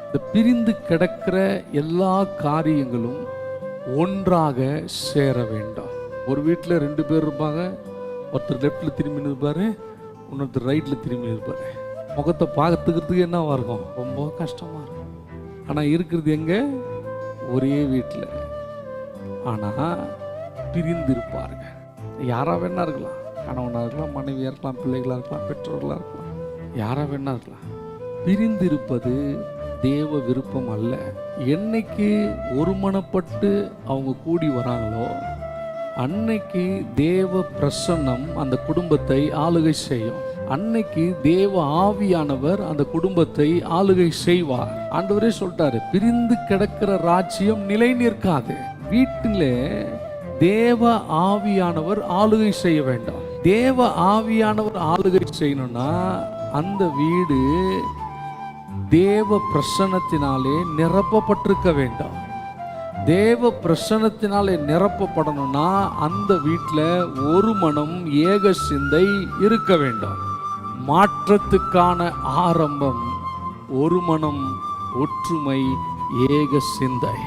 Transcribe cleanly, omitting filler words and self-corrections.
இந்த பிரிந்து கிடக்கிற எல்லா காரியங்களும் ஒன்றாக சேர வேண்டாம். ஒரு வீட்டில் 2 பேர் இருப்பாங்க. ஒருத்தர் லெஃப்டில் திரும்பி நிற்பாரு, இன்னொருத்தர் ரைட்டில் திரும்பி நிற்பாரு. முகத்தை பார்த்துக்கிறதுக்கு என்னவா இருக்கும்? ரொம்ப கஷ்டமாக இருக்கும். ஆனால் இருக்கிறது எங்கே? ஒரே வீட்டில். ஆனால் பிரிந்து இருப்பாருங்க. யாராக வேணா இருக்கலாம். கணவனாக இருக்கலாம், மனைவியாக இருக்கலாம், பிள்ளைகளாக இருக்கலாம், பெற்றோர்களாக இருக்கலாம், யாராக வேணா இருக்கலாம். பிரிந்து இருப்பது தேவ விருப்பம் அல்ல. என்னைக்கு ஒருமனப்பட்டு அவங்க கூடி வராங்களோ அன்னைக்கு தேவ பிரசன்னம் அந்த குடும்பத்தை ஆளுகை செய்யும். அன்னைக்கு தேவ ஆவியானவர் அந்த குடும்பத்தை ஆளுகை செய்வார். ஆண்டவரே சொல்லிட்டாரு, பிரிந்து கிடக்கிற ராஜ்யம் நிலை நிற்காது. வீட்டிலே தேவ ஆவியானவர் ஆளுகை செய்ய வேண்டாம். தேவ ஆவியானவர் ஆளுகை செய்யணும்னா அந்த வீடு தேவ பிரசன்னத்தினாலே நிரப்பப்பட்டிருக்க வேண்டாம். தேவ பிரசன்னத்தினாலே நிரப்பப்படணும்னா அந்த வீட்டில் ஒரு மனம் ஏக சிந்தை இருக்க வேண்டும். மாற்றத்துக்கான ஆரம்பம் ஒரு மனம், ஒற்றுமை, ஏக சிந்தை.